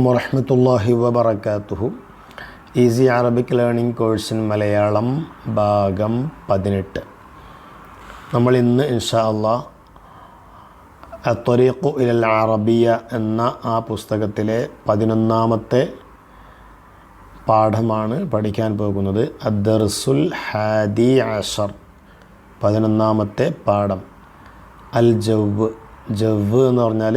വറഹ്മത്തുള്ളാഹി വബറകാതുഹു. Easy Arabic learning കോഴ്സിൻ Malayalam ഭാഗം 18. നമ്മൾ ഇന്ന് ഇൻഷാ അല്ലാഹ് അത്വരീഖു ഇലൽ അറബിയ എന്ന ആ പുസ്തകത്തിലെ 11ാമത്തെ പാഠമാണ് പഠിക്കാൻ പോകുന്നത്. അദ്ദർസുൽ ഹാദി അഷർ, 11ാമത്തെ പാഠം. അൽ ജവ്വ്. ജവ്വ് എന്ന് പറഞ്ഞാൽ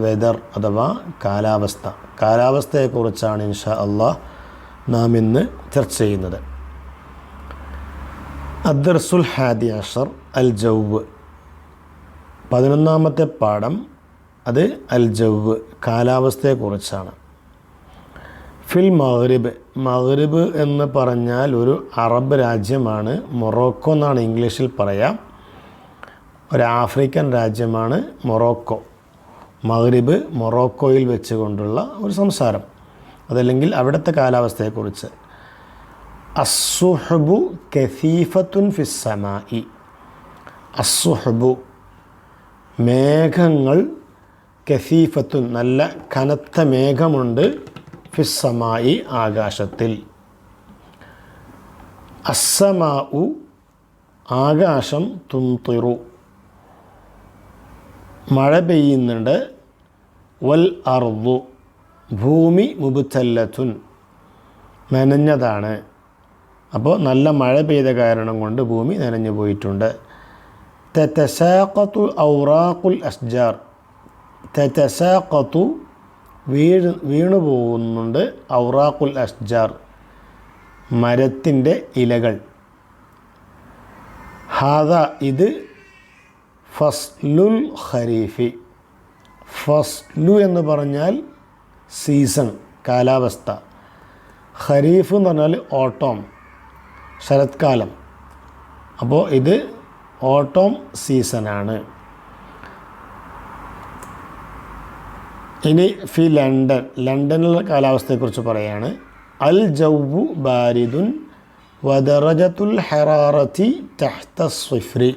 വെദർ അഥവാ കാലാവസ്ഥ. കാലാവസ്ഥയെക്കുറിച്ചാണ് ഇൻഷാ അല്ലാഹ് നാം ഇന്ന് ചർച്ച ചെയ്യുന്നത്. അദ്ദർസുൽ ഹാദി അഷർ അൽ ജവ്വ്, 11ാമത്തെ പാഠം. അത് അൽ ജവ്വ്, കാലാവസ്ഥയെക്കുറിച്ചാണ്. ഫിൽ മഗ്രിബ്. മഗ്രിബ് എന്ന് പറഞ്ഞാൽ ഒരു അറബ് രാജ്യമാണ്. മൊറോക്കോ എന്നാണ് ഇംഗ്ലീഷിൽ പറയാം. ഒരു ആഫ്രിക്കൻ രാജ്യമാണ് മൊറോക്കോ. മഗ്രിബ് മൊറോക്കോയിൽ വെച്ചുകൊണ്ടുള്ള ഒരു സംസാരം, അതല്ലെങ്കിൽ അവിടുത്തെ കാലാവസ്ഥയെക്കുറിച്ച്. അസ്സുഹബു കസീഫത്തുൻ ഫിസ്സമായി. അസ്സുഹബു മേഘങ്ങൾ, കസീഫത്തുൻ നല്ല കനത്ത മേഘമുണ്ട്, ഫിസ്സമായി ആകാശത്തിൽ. അസ്സമാഉ ആകാശം, തുംതിറു മഴ പെയ്യുന്നുണ്ട്. വൽ അർദു ഭൂമി, മുബ്തല്ലത്തുൻ നനഞ്ഞതാണ്. അപ്പോൾ നല്ല മഴ പെയ്ത കാരണം കൊണ്ട് ഭൂമി നനഞ്ഞു പോയിട്ടുണ്ട്. തതസാഖതു ഔറാഖുൽ അസ്ജാർ. തതസാഖതു വീണു പോകുന്നുണ്ട്. ഔറാഖുൽ അസ്ജാർ മരത്തിൻ്റെ ഇലകൾ. ഹാദ ഇത് ഫസ്ലുൽ ഖരീഫി. ഫസ്ലു എന്ന് പറഞ്ഞാൽ സീസൺ, കാലാവസ്ഥ. ഖരീഫ് എന്ന് പറഞ്ഞാൽ ഓട്ടം, ശരത്കാലം. അപ്പോൾ ഇത് ഓട്ടം സീസണാണ്. ഇനി ഫി ലണ്ടൻ. ലണ്ടനിലെ കാലാവസ്ഥയെക്കുറിച്ച് പറയുകയാണ്. അൽ ജവ്വു ബാരിദുൻ വദറജത്തുൽ ഹറാറത്തി തഹ്ത സിഫ്രി.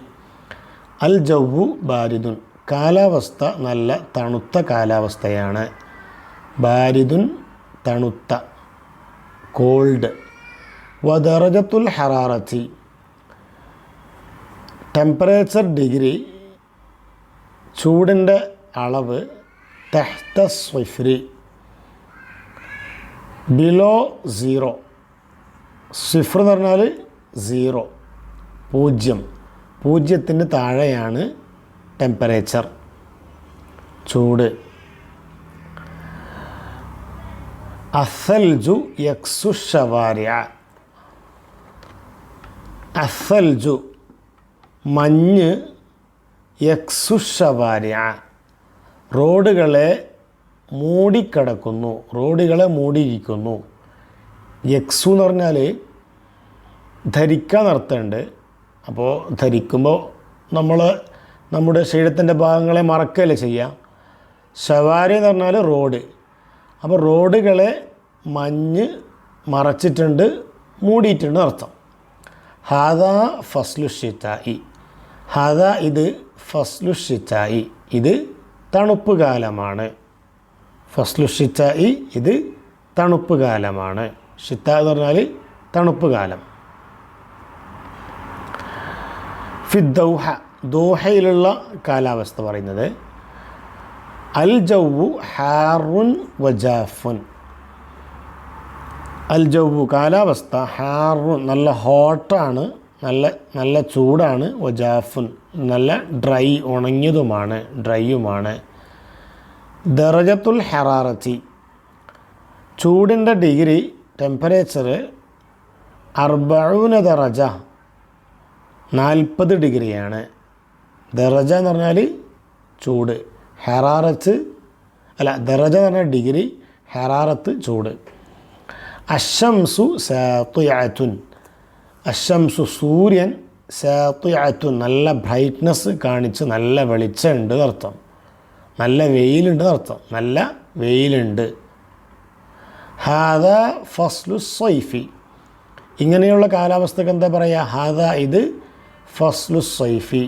അൽ ജവ്വു ബാരിദുൻ കാലാവസ്ഥ നല്ല തണുത്ത കാലാവസ്ഥയാണ്. ബാരിദുൻ തണുത്ത, കോൾഡ്. വദറജത്തുൽ ഹറാറത്തി ടെമ്പറേച്ചർ ഡിഗ്രി, ചൂടിൻ്റെ അളവ്. തഹ്ത സിഫ്രി ബിലോ സീറോ. സിഫർ എന്ന് പറഞ്ഞാൽ സീറോ, പൂജ്യം. പൂജ്യത്തിന് താഴെയാണ് ടെമ്പറേച്ചർ, ചൂട്. അസ്സൽജു യക്സു ഷവാരിഅ. അസ്സൽജു മഞ്ഞ്, യക്സു ഷവാരിഅ റോഡുകളെ മൂടിക്കിടക്കുന്നു, റോഡുകളെ മൂടിയിരിക്കുന്നു. യക്സു എന്ന് പറഞ്ഞാൽ ധരിക്കാൻ അർത്ഥമുണ്ട്. അപ്പോൾ ധരിക്കുമ്പോൾ നമ്മൾ നമ്മുടെ ശരീരത്തിൻ്റെ ഭാഗങ്ങളെ മറക്കുകയല്ലേ ചെയ്യുക. ഷവാരി എന്ന് പറഞ്ഞാൽ റോഡ്. അപ്പോൾ റോഡുകളെ മഞ്ഞ് മറച്ചിട്ടുണ്ട്, മൂടിയിട്ടുണ്ട് അർത്ഥം. ഹാദ ഫസ്ലു ഷിതായി. ഹാദ ഇത് ഫസ്ലു ഷിതായി, ഇത് തണുപ്പ് കാലമാണ്. ഫസ്ലു ഷിതായി ഇത് തണുപ്പ് കാലമാണ്. ഷിത്ത എന്ന് പറഞ്ഞാൽ തണുപ്പ് കാലം. ഫിദ്ദൗഹ ദോഹയിലുള്ള കാലാവസ്ഥ പറയുന്നത്. അൽ ജവ്വു ഹാറുൻ വജാഫുൻ. അൽ ജവ്വു കാലാവസ്ഥ, ഹാറുൻ നല്ല ഹോട്ടാണ്, നല്ല ചൂടാണ്. വജാഫുൻ നല്ല ഡ്രൈ, ഉണങ്ങിയതുമാണ്, ഡ്രൈയുമാണ്. ദറജത്തുൽ ഹറാറത്തി ചൂടിൻ്റെ ഡിഗ്രി, ടെമ്പറേച്ചർ. 40 ദറജ 40 ഡിഗ്രിയാണ്. ദറജ എന്ന് പറഞ്ഞാൽ ചൂട്, ഹറാറത്ത് അല്ല, ദറജ എന്ന് പറഞ്ഞാൽ ഡിഗ്രി, ഹറാറത്ത് ചൂട്. അശംസു സാത്തിഅത്തുൻ. അശംസു സൂര്യൻ, സാത്തിഅത്തുൻ നല്ല ബ്രൈറ്റ്നസ് കാണിച്ച്, നല്ല വെളിച്ചമുണ്ട് എന്നർത്ഥം, നല്ല വെയിലുണ്ട് എന്നർത്ഥം, നല്ല വെയിലുണ്ട്. ഹാദ ഫസ്ലു സൈഫി. ഇങ്ങനെയുള്ള കാലാവസ്ഥക്ക് എന്താ പറയുക? ഹാദ ഇത് ഫസ്ലു സൈഫി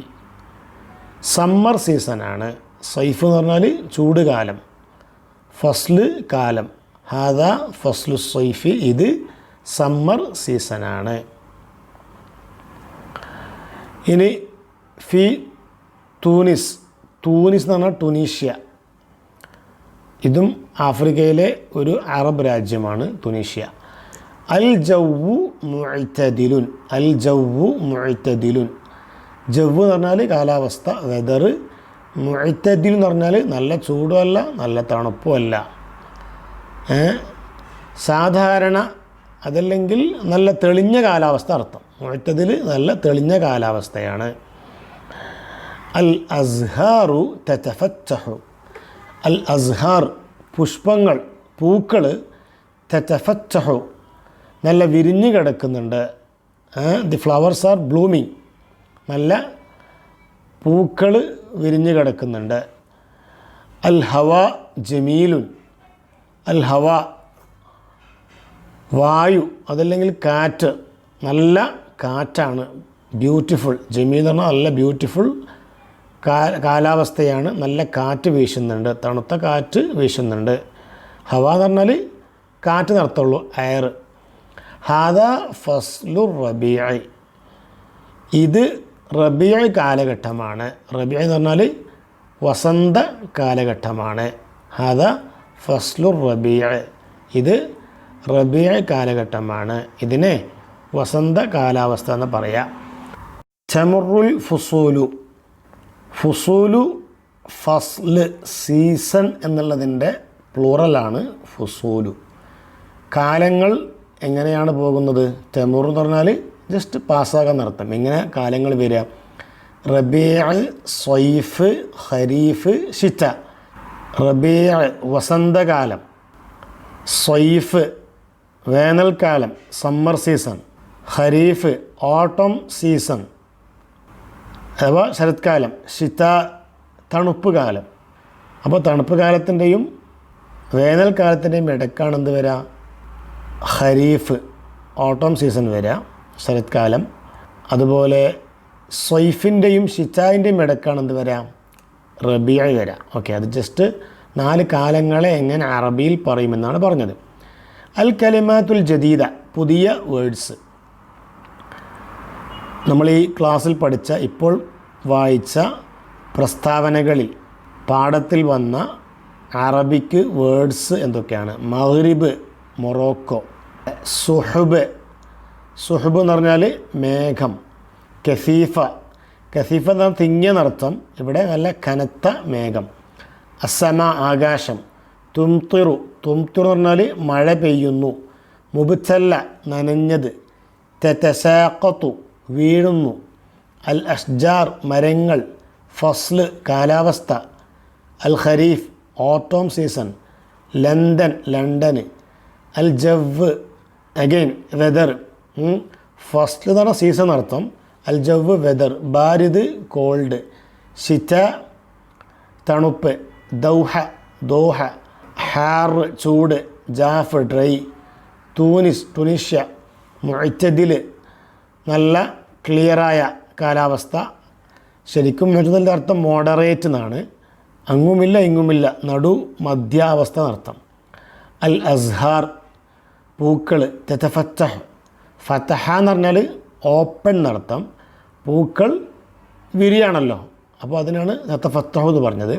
സമ്മർ സീസണാണ്. സൈഫ് എന്ന് പറഞ്ഞാൽ ചൂട് കാലം. ഫസ്ല് കാലം. ഹാദ ഫസ്ലു സൈഫി, ഇത് സമ്മർ സീസണാണ്. ഇനി ഫി തൂനിസ്, തൂനിസ് എന്ന് പറഞ്ഞാൽ ടുനീഷ്യ. ഇതും ആഫ്രിക്കയിലെ ഒരു അറബ് രാജ്യമാണ് തുനീഷ്യ. അൽ ജവ്വു മുഅ്തദിലുൻ, അൽ ജവ്വു മുഅ്തദിലുൻ. ജവ്വ് എന്ന് പറഞ്ഞാൽ കാലാവസ്ഥ, വെതർ. മുഅ്തദിൽ എന്ന് പറഞ്ഞാൽ നല്ല ചൂടുമല്ല നല്ല തണുപ്പുമല്ല, സാധാരണ, അതല്ലെങ്കിൽ നല്ല തെളിഞ്ഞ കാലാവസ്ഥ അർത്ഥം. മുഅ്തദിൽ നല്ല തെളിഞ്ഞ കാലാവസ്ഥയാണ്. അൽ അസ്ഹാറു തതഫത്തഹു, അൽ അസ്ഹാർ പുഷ്പങ്ങൾ, പൂക്കൾ, തതഫത്തഹു നല്ല വിരിഞ്ഞു കിടക്കുന്നുണ്ട്. ദി ഫ്ലവേഴ്സ് ആർ ബ്ലൂമിങ്, നല്ല പൂക്കൾ വിരിഞ്ഞു കിടക്കുന്നുണ്ട്. അൽ ഹവ ജമീലുൻ, അൽ ഹവ വായു, അതല്ലെങ്കിൽ കാറ്റ്, നല്ല കാറ്റാണ്, ബ്യൂട്ടിഫുൾ. ജമീൽ എന്ന് പറഞ്ഞാൽ നല്ല ബ്യൂട്ടിഫുൾ കാലാവസ്ഥയാണ്, നല്ല കാറ്റ് വീശുന്നുണ്ട്, തണുത്ത കാറ്റ് വീശുന്നുണ്ട്. ഹവ എന്ന് പറഞ്ഞാൽ കാറ്റ് നടത്തുള്ളൂ, എയർ. ഹാദ ഫസ്ലു റബീഅ, ഇത് റബീഅ കാലഘട്ടമാണ്. റബീഅ എന്ന് പറഞ്ഞാൽ വസന്ത കാലഘട്ടമാണ്. ഹാദ ഫസ്ലു റബീഅ, ഇത് റബീഅ കാലഘട്ടമാണ്. ഇതിനെ വസന്ത കാലാവസ്ഥ എന്ന് പറയാം. തമുറുൽ ഫുസൂലു, ഫുസൂലു ഫസ്ല് സീസൺ എന്നുള്ളതിൻ്റെ പ്ലൂറലാണ് ഫുസൂലു. കാലങ്ങൾ എങ്ങനെയാണ് പോകുന്നത്? തെമുർ എന്ന് പറഞ്ഞാൽ ജസ്റ്റ് പാസ്സാകാൻ നടത്തും. ഇങ്ങനെ കാലങ്ങൾ വരിക: റബീഅ, സ്വൈഫ്, ഖരീഫ്, ശിത്ത. റബീഅ വസന്തകാലം, സ്വൈഫ് വേനൽക്കാലം സമ്മർ സീസൺ, ഖരീഫ് ഓട്ടം സീസൺ അഥവാ ശരത്കാലം, ശിത തണുപ്പ് കാലം. അപ്പോൾ തണുപ്പ് കാലത്തിൻ്റെയും വേനൽക്കാലത്തിൻ്റെയും ഇടയ്ക്കാണ് എന്ത് വരിക? ഖരീഫ് ഓട്ടം സീസൺ വരിക, ശരത്കാലം. അതുപോലെ സ്വൈഫിൻ്റെയും ഷിറ്റായിൻ്റെയും ഇടയ്ക്കാണ് എന്ത് വരിക? റബീഅ വരിക. ഓക്കെ, അത് ജസ്റ്റ് 4 കാലങ്ങളെ എങ്ങനെ അറബിയിൽ പറയുമെന്നാണ് പറഞ്ഞത്. അൽ കലിമാത്തുൽ ജദീദ, പുതിയ വേർഡ്സ്. നമ്മൾ ഈ ക്ലാസ്സിൽ പഠിച്ച, ഇപ്പോൾ വായിച്ച പ്രസ്താവനകളിൽ പാഠത്തിൽ വന്ന അറബിക്ക് വേർഡ്സ് എന്തൊക്കെയാണ്? മഗ്രിബ് മൊറോക്കോ, സുഹബ്, സുഹബ് എന്ന് പറഞ്ഞാൽ മേഘം. കസീഫ, കസീഫ എന്ന് പറഞ്ഞാൽ തിങ്ങിയെന്നർത്ഥം, ഇവിടെ നല്ല കനത്ത മേഘം. അസമ ആകാശം. തുംതിറു, തുംതിറു എന്ന് പറഞ്ഞാൽ മഴ പെയ്യുന്നു. മുബ്തല്ല നനഞ്ഞത്. തതസാഖതു വീഴുന്നു. അൽ അഷ്ജാർ മരങ്ങൾ. ഫസ്ല് കാലാവസ്ഥ. അൽ ഖരീഫ് ഓട്ടോം സീസൺ. ലണ്ടൻ ലണ്ടന്. അൽ ജവ് അഗെയിൻ വെതർ. ഫസ്ല് എന്ന് പറഞ്ഞാൽ സീസൺ അർത്ഥം. അൽ ജവ് വെതർ. ബാരിദ് കോൾഡ്. ശിത തണുപ്പ്. ദൗഹ ദോഹ. ഹാർ ചൂട്. ജാഫ് ഡ്രൈ. തൂനിസ് ടുനീഷ്യ. മുഅ്തദിൽ നല്ല ക്ലിയറായ കാലാവസ്ഥ. ശരിക്കും മുഅ്തദിലിൻ്റെ അർത്ഥം മോഡറേറ്റ് എന്നാണ്. അങ്ങുമില്ല ഇങ്ങുമില്ല, നടു മധ്യാവസ്ഥ എന്നർത്ഥം. അൽ അസ്ഹാർ പൂക്കൾ. തതഫത്തഹ് ഫതഹ എന്ന് പറഞ്ഞാൽ ഓപ്പൺ എന്നർത്ഥം. പൂക്കൾ വിരിയാണല്ലോ, അപ്പോൾ അതിനാണ് തതഫത്തഹു എന്ന് പറഞ്ഞത്.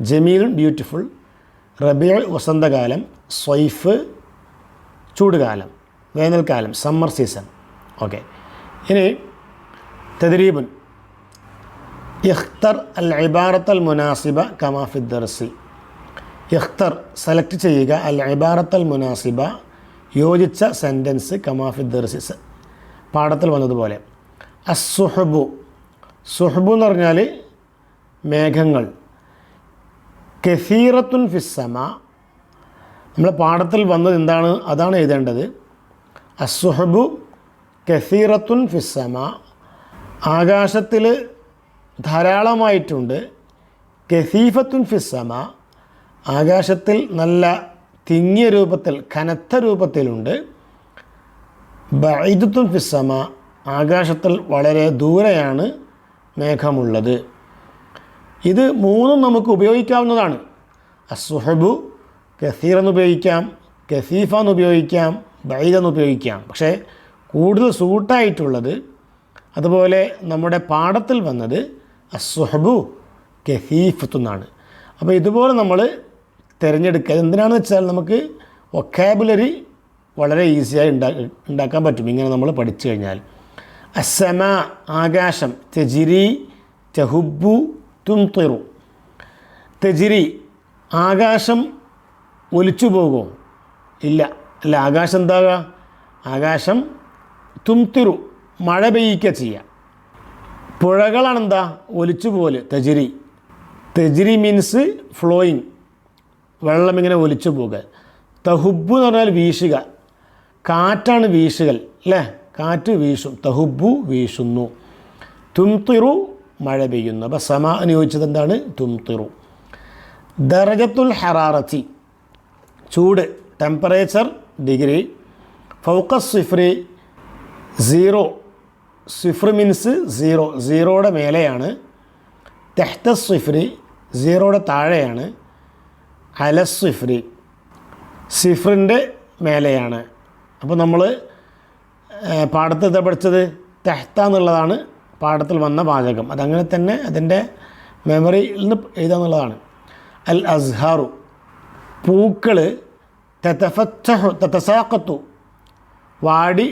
ജമീലുൻ ബ്യൂട്ടിഫുൾ. റബീഅ വസന്തകാലം. സ്വൈഫ് ചൂടുകാലം, വേനൽക്കാലം സമ്മർ സീസൺ. ഓക്കെ, ഇനി തദ്രീബുൻ. ഇഖ്തർ അൽ ഇബാറത്തൽ മുനാസിബ കമാ ഫി ദർസി. ഇഖ്തർ സെലക്ട് ചെയ്യുക. അൽ ഇബാറത്തൽ മുനാസിബ യോജിച്ച സെൻറ്റൻസ് കമാ ഫി ദർസി പാഠത്തിൽ വന്നതുപോലെ. അസ്സുഹബു, സുഹബു എന്ന് പറഞ്ഞാൽ മേഘങ്ങൾ. കസീറത്തുൻ ഫിസ്സമ, നമ്മൾ പാഠത്തിൽ വന്നത് എന്താണ് അതാണ് എഴുതേണ്ടത്. അസ്സുഹബു കസീറത്തുൻ ഫിസ്സമ, ആകാശത്തിൽ ധാരാളമായിട്ടുണ്ട്. കസീഫത്തുൻ ഫിസ്സമ, ആകാശത്തിൽ നല്ല തിങ്ങിയ രൂപത്തിൽ കനത്ത രൂപത്തിലുണ്ട്. ബഈദത്തുൻ ഫിസ്സമ, ആകാശത്തിൽ വളരെ ദൂരെയാണ് മേഘമുള്ളത്. ഇത് മൂന്നും നമുക്ക് ഉപയോഗിക്കാവുന്നതാണ്. അസ്സുഹബു കസീർ എന്ന് ഉപയോഗിക്കാം, കസീഫ എന്ന് ഉപയോഗിക്കാം, ബഈദ് എന്ന് ഉപയോഗിക്കാം. പക്ഷേ കൂടുതൽ സൂട്ടായിട്ടുള്ളത് അതുപോലെ നമ്മുടെ പാഠത്തിൽ വന്നത് അസ്സുഹബു കസീഫത്തു എന്നാണ്. അപ്പോൾ ഇതുപോലെ നമ്മൾ തിരഞ്ഞെടുക്കുക. എന്തിനാണെന്ന് വെച്ചാൽ നമുക്ക് വൊക്കാബുലറി വളരെ ഈസിയായി ഉണ്ടാക്കാൻ പറ്റും ഇങ്ങനെ നമ്മൾ പഠിച്ചു കഴിഞ്ഞാൽ. അസ്സമ ആകാശം, തെജിരി, തെഹുബു, തുംതിറു. തെജിരി ആകാശം ഒലിച്ചു പോകുമോ? ഇല്ല. അല്ല, ആകാശം എന്താകുക? ആകാശം തുംതിറു മഴ പെയ്യിക്കുക ചെയ്യുക. പുഴകളാണെന്താ? ഒലിച്ചു പോലെ. തെജിരി, തെജിരി മീൻസ് ഫ്ലോയിങ്, വെള്ളം ഇങ്ങനെ ഒലിച്ചു പോകുക. തഹുബു എന്ന് പറഞ്ഞാൽ വീശുക, കാറ്റാണ് വീശുകൽ അല്ലേ, കാറ്റ് വീശും. തഹുബു വീശുന്നു. തുംതിറു മഴ പെയ്യുന്നു. അപ്പോൾ സമാ എന്ന് ചോദിച്ചത് എന്താണ്? തുംതിറു. ദറജത്തുൽ ഹറാറത്തി ചൂട്, ടെമ്പറേച്ചർ ഡിഗ്രി. ഫൗഖ സിഫ്രി 0, സിഫ്ർ മീൻസ് 0, 0യുടെ മേലെയാണ്. തെഹ്ത സിഫ്രി 0യുടെ താഴെയാണ്. അല സിഫ്രി സിഫ്രിൻ്റെ മേലെയാണ്. അപ്പോൾ നമ്മൾ പാഠത്തിൽ എന്താ പഠിച്ചത്? തെഹ്ത എന്നുള്ളതാണ് പാഠത്തിൽ വന്ന വാചകം. അതങ്ങനെ തന്നെ അതിൻ്റെ മെമ്മറിയിൽ നിന്ന് എഴുതാന്നുള്ളതാണ്. അൽ അസ്ഹാറു പൂക്കൾ, തതസാഖത്തു വാടി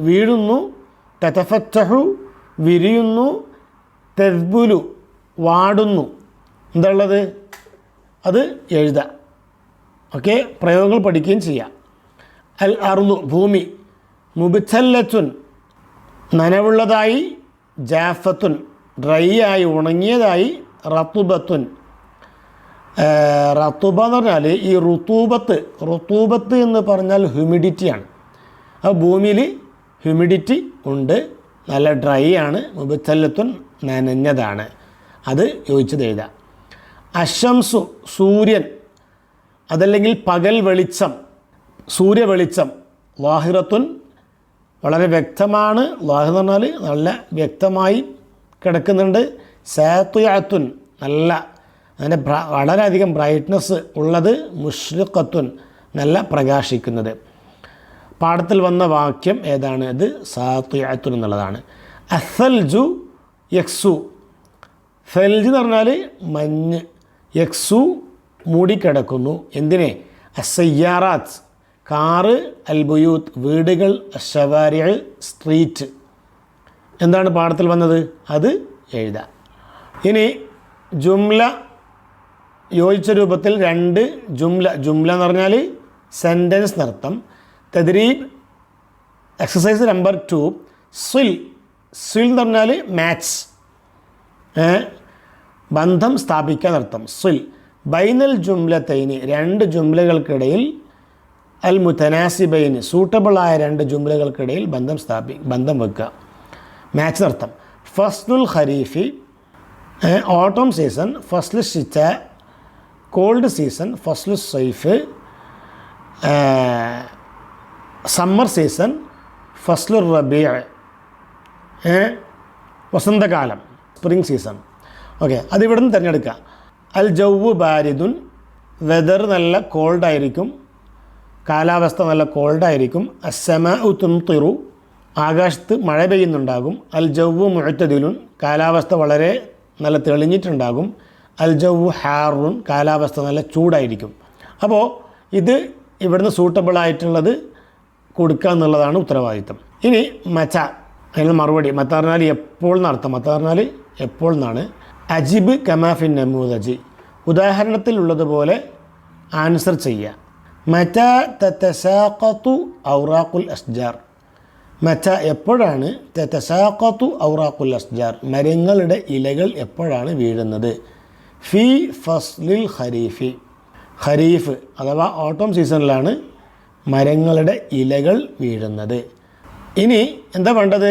വീഴുന്നു, തതഫത്തഹു വിരിയുന്നു, തദ്ബുലു വാടുന്നു. എന്താ ഉള്ളത്? അത് എഴുതാം. ഓക്കെ, പ്രയോഗങ്ങൾ പഠിക്കുകയും ചെയ്യാം. അൽ അർദു ഭൂമി, മുബ്തല്ലത്തുൻ നനവുള്ളതായി, ജാഫത്തുൻ ഡ്രൈ ആയി ഉണങ്ങിയതായി, റത്തുബത്തുൻ റത്തുബ എന്ന് പറഞ്ഞാൽ ഈ റുത്തൂബത്ത് എന്ന് പറഞ്ഞാൽ ഹ്യൂമിഡിറ്റിയാണ്. ആ ഭൂമിയിൽ ഹ്യൂമിഡിറ്റി ഉണ്ട്, നല്ല ഡ്രൈ ആണ്. മുബ്തല്ലത്തുൻ നനഞ്ഞതാണ്. അത് യോജിച്ചത് എഴുതാം. അശംസു സൂര്യൻ, അതല്ലെങ്കിൽ പകൽ വെളിച്ചം, സൂര്യവെളിച്ചം. ലാഹിറത്തുൻ വളരെ വ്യക്തമാണ്. ലാഹിർ എന്ന് പറഞ്ഞാൽ നല്ല വ്യക്തമായി കിടക്കുന്നുണ്ട്. സാത്തുയത്തുൻ നല്ല അതിൻ്റെ വളരെയധികം ബ്രൈറ്റ്നസ് ഉള്ളത്. മുഷ്രിഖത്തുൻ നല്ല പ്രകാശിക്കുന്നത്. പാഠത്തിൽ വന്ന വാക്യം ഏതാണ്? ഇത് സാത്തുയത്തുൻ എന്നുള്ളതാണ്. അസൽജു യക്സു, ഫെൽജ് എന്ന് പറഞ്ഞാൽ മഞ്ഞ്, യക്സു മൂടിക്കിടക്കുന്നു. എന്തിനെ? അസയ്യാറാത്ത് കാറ്, അൽബുയൂത്ത് വീടുകൾ, അഷവാരിഅ് സ്ട്രീറ്റ്. എന്താണ് പാഠത്തിൽ വന്നത്? അത് എഴുതാം. ഇനി ജുംല യോജിച്ച രൂപത്തിൽ 2 ജുംല. ജുംല എന്ന് പറഞ്ഞാൽ സെൻറ്റൻസ് എന്നർത്ഥം. തദ്രീബ് എക്സസൈസ് നമ്പർ 2 സ്വിൽ. സ്വിൽ എന്ന് പറഞ്ഞാൽ മാച്ച്, ബന്ധം സ്ഥാപിക്കാൻ അർത്ഥം. സ്വിൽ ബൈനൽ ജുംലത്തൈനി 2 ജുംലകൾക്കിടയിൽ, അൽ മുതനാസിബൈന് സൂട്ടബിളായ 2 ജുംലകൾക്കിടയിൽ ബന്ധം വെക്കുക, മാച്ച് അർത്ഥം. ഫസ്ലുൽ ഖരീഫി ഓട്ടം സീസൺ, ഫസ്ലു ഷിറ്റ കോൾഡ് സീസൺ, ഫസ്ലു സൈഫ് സമ്മർ സീസൺ, ഫസ്ലു റബീഅ വസന്തകാലം സ്പ്രിംഗ് സീസൺ. ഓക്കെ, അതിവിടെ നിന്ന് തിരഞ്ഞെടുക്കുക. അൽ ജൗവ് ബാരിദുൻ വെതർ നല്ല കോൾഡായിരിക്കും, കാലാവസ്ഥ നല്ല കോൾഡായിരിക്കും. അസ്സമാഉ തുംതിറു ആകാശത്ത് മഴ പെയ്യുന്നുണ്ടാകും. അൽ ജൗവ് മുഅ്തദിലുൻ കാലാവസ്ഥ വളരെ നല്ല തെളിഞ്ഞിട്ടുണ്ടാകും. അൽ ജൗവ് ഹാറുൻ കാലാവസ്ഥ നല്ല ചൂടായിരിക്കും. അപ്പോൾ ഇത് ഇവിടുന്ന് സൂട്ടബിളായിട്ടുള്ളത് കൊടുക്കുക എന്നുള്ളതാണ് ഉത്തരവാദിത്തം. ഇനി മച്ച, അതിന് മറുപടി. മത്ത പറഞ്ഞാൽ എപ്പോൾ എന്നർത്ഥം. മത്ത പറഞ്ഞാൽ എപ്പോൾ എന്നാണ്. അജിബ് കമാഫിൻ നമൂദജി ഉദാഹരണത്തിലുള്ളതുപോലെ ആൻസർ ചെയ്യുക. മറ്റ തതസാഖതു ഔറാഖുൽ അസ്ജാർ, മറ്റ എപ്പോഴാണ്, തതസാഖതു ഔറാഖുൽ അസ്ജാർ മരങ്ങളുടെ ഇലകൾ എപ്പോഴാണ് വീഴുന്നത്. ഫി ഫസ്ലിൽ ഖരീഫി, ഖരീഫ് അഥവാ ഓട്ടം സീസണിലാണ് മരങ്ങളുടെ ഇലകൾ വീഴുന്നത്. ഇനി എന്താ വേണ്ടത്?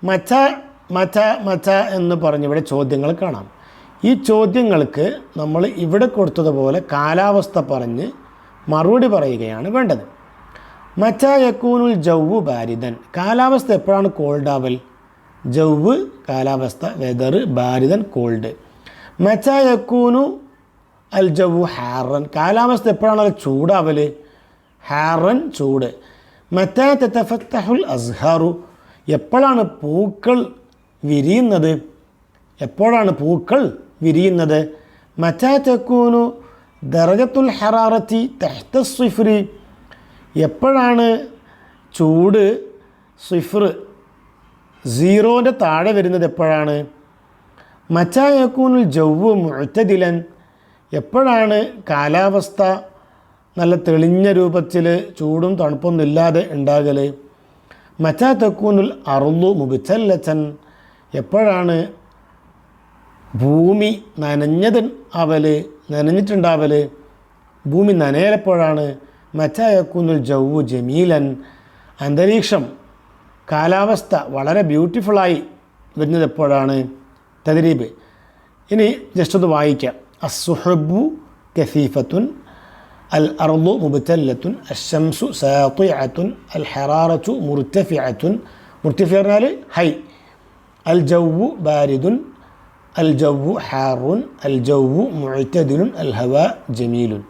മച്ച മച്ച മച്ച എന്ന് പറഞ്ഞ് ഇവിടെ ചോദ്യങ്ങൾ കാണാം. ഈ ചോദ്യങ്ങൾക്ക് നമ്മൾ ഇവിടെ കൊടുത്തതുപോലെ കാലാവസ്ഥ പറഞ്ഞ് മറുപടി പറയുകയാണ് വേണ്ടത്. മച്ച യക്കൂനുൽ ജൗവ് ബാരിദൻ കാലാവസ്ഥ എപ്പോഴാണ് കോൾഡാവൽ? ജൗവ് കാലാവസ്ഥ, വെതർ, ബാരിദൻ കോൾഡ്. മച്ച യക്കൂനു അൽ ജവ്വു ഹാറൻ, കാലാവസ്ഥ എപ്പോഴാണ് ചൂടാവൽ? ഹാറൻ ചൂട്. മത്താ തതഫത്തഹുൽ അസ്ഹാറു, എപ്പോഴാണ് പൂക്കൾ വിരിയുന്നത്? എപ്പോഴാണ് പൂക്കൾ വിരിയുന്നത്? മത്താ തകൂനു ദറജത്തുൽ ഹറാറത്തി തഹ്ത സിഫ്രി, എപ്പോഴാണ് ചൂട് സിഫർ സീറോൻ്റെ താഴെ വരുന്നത്? എപ്പോഴാണ്? മത്താ യകൂനുൽ ജവ്വു മുഅ്തദിലൻ, എപ്പോഴാണ് കാലാവസ്ഥ നല്ല തെളിഞ്ഞ രൂപത്തിൽ ചൂടും തണുപ്പൊന്നും ഇല്ലാതെ ഉണ്ടാകൽ? മത്താ തകൂനുൽ അർളു മുബ്തല്ലതൻ, എപ്പോഴാണ് ഭൂമി നനഞ്ഞിട്ടുണ്ടാവൽ? ഭൂമി നനയലെപ്പോഴാണ്? മത്താ യകൂനുൽ ജവ്വു ജമീലൻ, അന്തരീക്ഷം കാലാവസ്ഥ വളരെ ബ്യൂട്ടിഫുള്ളായി വരുന്നത് എപ്പോഴാണ്? തദ്രീബ്. ഇനി ജസ്റ്റ് ഒന്ന് വായിക്കാം. അസ്സുഹബു കസീഫത്തുൻ, അൽ അർളു മുബ്തല്ലത്തുൻ, അശംസു സാത്തിഅത്തുൻ, അൽ ഹറാറത്തു മുർത്തഫിഅത്തുൻ, മുർത്തഫിഅ പറഞ്ഞാൽ ഹൈ, അൽ ജവ്വു ബാരിദുൻ, അൽ ജവ്വു ഹാറുൻ, അൽ ജവ്വു മുഅ്തദിലുൻ, അൽ ഹവാ ജമീലുൻ.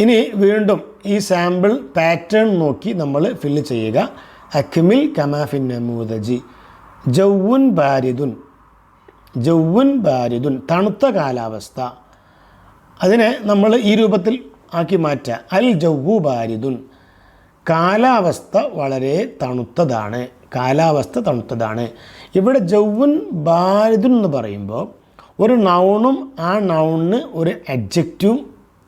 ഇനി വീണ്ടും ഈ സാമ്പിൾ പാറ്റേൺ നോക്കി നമ്മൾ ഫില്ല് ചെയ്യുക. അക്മിൽ കമാഫിൻ നമൂദജി. ജവ്വുൻ ബാരിദുൻ, ജവ്വുൻ ബാരിദുൻ തണുത്ത കാലാവസ്ഥ, അതിനെ നമ്മൾ ഈ രൂപത്തിൽ ആക്കി മാറ്റുക. അൽ ജവ്വു ബാരിദുൻ, കാലാവസ്ഥ വളരെ തണുത്തതാണ്, കാലാവസ്ഥ തണുത്തതാണ്. ഇവിടെ ജവ്വുൻ ബാരിദുൻ എന്ന് പറയുമ്പോൾ ഒരു നൗണും ആ നൗണിന് ഒരു അഡ്ജക്റ്റീവും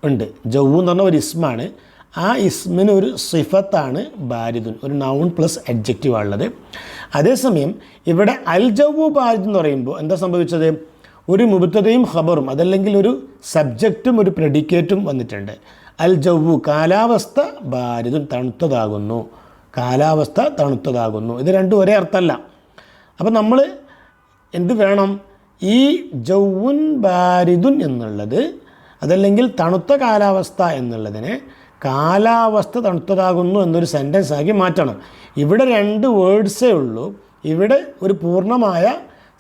ഉണ്ട്. ജവ്വു എന്ന് പറഞ്ഞാൽ ഒരു ഇസ്മാണ്, ആ ഇസ്മിന് ഒരു സിഫത്താണ് ബാരിദുൻ, ഒരു നൗൺ പ്ലസ് അഡ്ജക്റ്റീവ് ഉള്ളത്. അതേസമയം ഇവിടെ അൽ ജവ്വു ബാരിദ് എന്ന് പറയുമ്പോൾ എന്താ സംഭവിച്ചത്? ഒരു മുബ്തദയും ഖബറും, അതല്ലെങ്കിൽ ഒരു സബ്ജക്റ്റും ഒരു പ്രെഡിക്കേറ്റും വന്നിട്ടുണ്ട്. അൽ ജവ്വു കാലാവസ്ഥ, ബാരിദുൻ തണുത്തതാകുന്നു, കാലാവസ്ഥ തണുത്തതാകുന്നു. ഇത് രണ്ടും ഒരേ അർത്ഥമല്ല. അപ്പം നമ്മൾ എന്ത് വേണം? ഈ ജവ്വുൻ ബാരിദുൻ എന്നുള്ളത്, അതല്ലെങ്കിൽ തണുത്ത കാലാവസ്ഥ എന്നുള്ളതിനെ കാലാവസ്ഥ തണുത്തതാകുന്നു എന്നൊരു സെൻറ്റൻസ് ആക്കി മാറ്റണം. ഇവിടെ രണ്ട് വേർഡ്സേ ഉള്ളൂ, ഇവിടെ ഒരു പൂർണ്ണമായ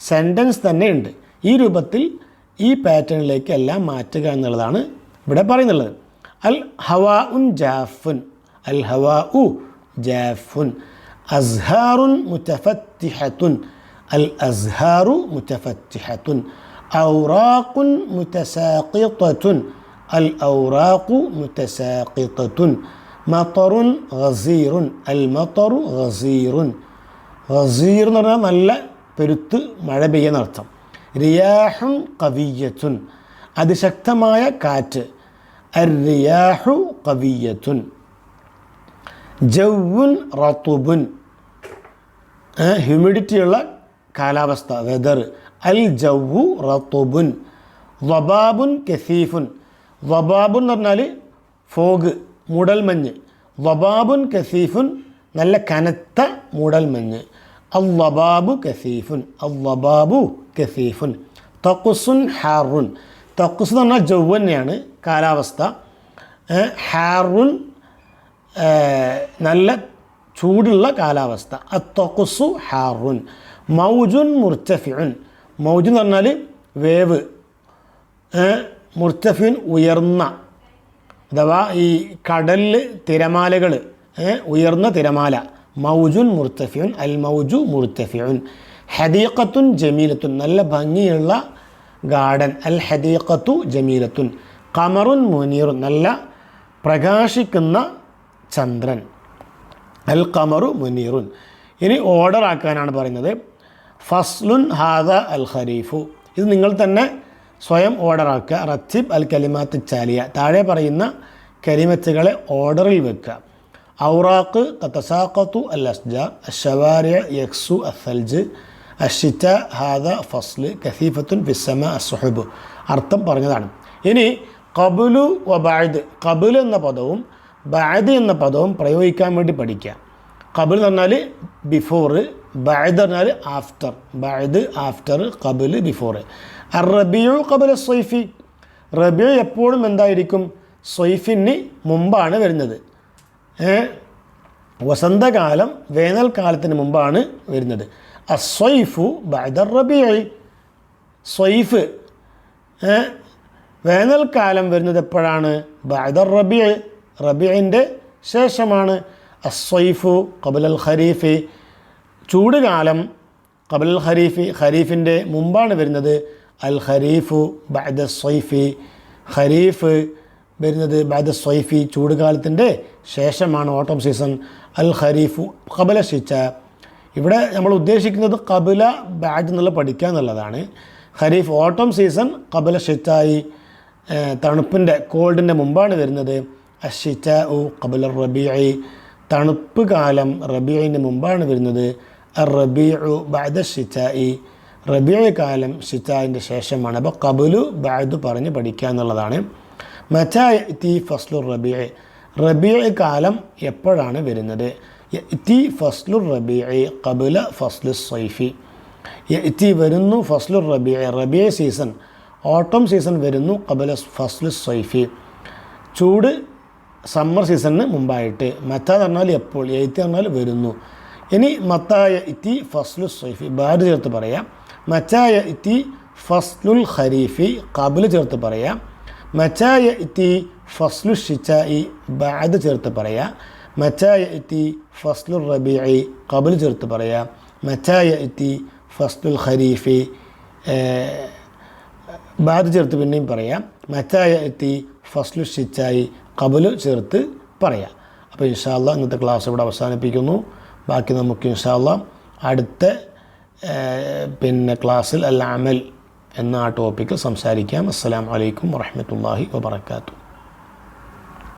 സെൻറ്റൻസ് തന്നെ ഉണ്ട്. ഈ രൂപത്തിൽ ഈ പാറ്റേണിലേക്ക് എല്ലാം മാറ്റുക എന്നുള്ളതാണ് ഇവിടെ പറയുന്നുള്ളത്. അൽ ഹവാ ഉൻ ജാഫുൻ, അൽ ഹവാ ഉ ജാഫുൻ, അസ്ഹാറുൻ മുതഫത്തിഹത്തുൻ, അൽ അസ്ഹാറു മുതഫത്തിഹത്തുൻ, ഔറാഖുൻ മുതസാഖിത്തത്തുൻ, അൽ ഔറാഖു മുതസാഖിത്തത്തുൻ, മത്തറുൻ ഗസീറുൻ, അൽ മത്തറു ഗസീറുൻ. ഗസീർ എന്ന് പറഞ്ഞാൽ നല്ല പെരുത്ത് മഴ പെയ്യുന്നർത്ഥം. റിയാഹുൻ ഖവിയ്യത്തുൻ, അതിശക്തമായ കാറ്റ്. അർ റിയാഹു ഖവിയ്യത്തുൻ. ജവ്വുൻ റതുബുൻ, ഹ്യൂമിഡിറ്റിയുള്ള കാലാവസ്ഥ, വെദർ. അൽ ജവ്വു റതുബുൻ. വബാബുൻ കസീഫുൻ, വബാബുൻ എന്ന് പറഞ്ഞാൽ ഫോഗ്, മൂടൽമഞ്ഞ്. വബാബുൻ കസീഫുൻ, നല്ല കനത്ത മൂടൽമഞ്ഞ്. അൽ-വബാബു കസീഫുൻ, അൽ-വബാബു കസീഫുൻ. തഖുസുൻ ഹാറുൻ, തഖുസ് എന്ന് പറഞ്ഞാൽ ജവ്വ് തന്നെയാണ് കാലാവസ്ഥ. ഹാറുൻ നല്ല ചൂടുള്ള കാലാവസ്ഥ. അത്തഖുസു ഹാറുൻ. മൗജുൻ മുർത്തഫിഉൻ, മൗജ് എന്ന് പറഞ്ഞാൽ വേവ്. മുർത്തഫിൻ ഉയർന്ന, അഥവാ ഈ കടലിൽ തിരമാലകൾ, ഉയർന്ന തിരമാല. മൗജുൻ മുർത്തഫിഉൻ, അൽ മൗജു മുർത്തഫിഉൻ. ഹദീഖത്തുൻ ജമീലത്തുൻ, നല്ല ഭംഗിയുള്ള ഗാർഡൻ. അൽ ഹദീഖത്തു ജമീലത്തുൻ. ഖമറുൻ മുനീറുൻ, നല്ല പ്രകാശിക്കുന്ന ചന്ദ്രൻ. അൽ ഖമറു മുനീറുൻ. ഇനി ഓർഡർ ആക്കാനാണ് പറയുന്നത്. ഫസ്ലുൻ ഹാദ അൽ ഖരീഫു, ഇത് നിങ്ങൾ തന്നെ സ്വയം ഓർഡർ ആക്കുക. റത്തിബ് അൽ കലിമാത്ത് ചാലിയ, താഴെ പറയുന്ന കലിമത്തുകളെ ഓർഡറിൽ വെക്കുക. ഔറാഖ് തതസാഖത്തു അൽ അസ്ജാർ, അശ്ശവാരിയ യക്സു അസ്സൽജ്, അശ്ശിത ഹാദ ഫസ്ല്, കസീഫത്തുൻ ഫിസ്സമാ അസ്സുഹബ്. അർത്ഥം പറഞ്ഞതാണ്. ഇനി ഖബ്ലു വ ബഅദ്, ഖബ്ൽ എന്ന പദവും ബഅദ് എന്ന പദവും പ്രയോഗിക്കാൻ വേണ്ടി പഠിക്കുക. ഖബ്ൽ എന്ന് പറഞ്ഞാൽ ബിഫോർ, ബഅദ് പറഞ്ഞാൽ ആഫ്റ്റർ. ബഅദ് ആഫ്റ്റർ, ഖബ്ൽ ബിഫോർ. അർ-റബീഉ ഖബ്ല സ്വൈഫി, റബീഉ എപ്പോഴും എന്തായിരിക്കും? സ്വൈഫിന് മുമ്പാണ് വരുന്നത്. വസന്തകാലം വേനൽക്കാലത്തിന് മുമ്പാണ് വരുന്നത്. അസ്വൈഫു ബഅദ റബീഇ, സ്വൈഫ് വേനൽക്കാലം വരുന്നത് എപ്പോഴാണ്? ബഅദ റബീ, റബീഇൻ്റെ ശേഷമാണ്. അസ്സൈഫു ഖബലൽ ഖരീഫി, ചൂടുകാലം ഖബലൽ ഖരീഫി, ഖരീഫിൻ്റെ മുമ്പാണ് വരുന്നത്. അൽ ഖരീഫു ബഅദ സ്വൈഫി, ഖരീഫ് വരുന്നത് ബഅദ സ്വൈഫി, ചൂടുകാലത്തിൻ്റെ ശേഷമാണ് ഓട്ടം സീസൺ. അൽ ഖരീഫു ഖബല ഷിച്ച, ഇവിടെ നമ്മൾ ഉദ്ദേശിക്കുന്നത് ഖബല ബഅദ് എന്നുള്ള പഠിക്കുക എന്നുള്ളതാണ്. ഖരീഫ് ഓട്ടം സീസൺ ഖബല ഷിറ്റായി, തണുപ്പിൻ്റെ കോൾഡിൻ്റെ മുമ്പാണ് വരുന്നത്. അഷിറ്റാഉ ഖബല റബീഇ, തണുപ്പ് കാലം റബീഇൻ്റെ മുമ്പാണ് വരുന്നത്. അർ റബീഉ ബഅദ ഷിറ്റാഇ, റബീഇ കാലം ഷിറ്റായിൻ്റെ ശേഷമാണ്. അപ്പോൾ ഖബലു ബഅദ് പറഞ്ഞ് പഠിക്കുക എന്നുള്ളതാണ്. മതാ യഅതി ഫസ്ലു റബീഇ, റബീഇ കാലം എപ്പോഴാണ് വരുന്നത്? യഅതി ഫസ്ലു റബീഇ ഖബല ഫസ്ലു സ്വൈഫി, യഅതി വരുന്നു, ഫസ്ലു റബീഇ റബീഇ സീസൺ ഓട്ടം സീസൺ വരുന്നു, ഖബല ഫസ്ലു സ്വൈഫി ചൂട് സമ്മർ സീസണിന് മുമ്പായിട്ട്. മത്ത എന്ന് പറഞ്ഞാൽ എപ്പോൾ, യഅതി പറഞ്ഞാൽ വരുന്നു. ഇനി മത്താ യഅതി ഫസ്ലു സ്വൈഫി ബാദ് ചേർത്ത് പറയാം. മത്താ യഅതി ഫസ്ലുൽ ഖരീഫി ഖബല ചേർത്ത് പറയാം. മത്താ യഅതി ഫസ്ലു ഷിറ്റാഇ ബഅദ് ചേർത്ത് പറയാം. മത്താ യഅതി ഫസ്ലുർ റബീഇ ഖബല ചേർത്ത് പറയാം. മത്താ യഅതി ഫസ്ലുൽ ഖരീഫി ബാദ് ചേർത്ത് പിന്നെയും പറയാം. മത്താ യഅതി ഫസ്ലു ഷിറ്റാഇ ഖബല ചേർത്ത് പറയാം. അപ്പോൾ ഇൻഷാ അല്ലാഹ് ഇന്നത്തെ ക്ലാസ് ഇവിടെ അവസാനിപ്പിക്കുന്നു. ബാക്കി നമുക്ക് ഇൻഷാ അല്ലാഹ് അടുത്ത ക്ലാസ്സിൽ അൽ അമൽ എന്ന ആ ടോപ്പിക്കിൽ സംസാരിക്കാം. അസ്സലാമു അലൈക്കും വറഹ്മത്തുള്ളാഹി വബറകാതുഹു.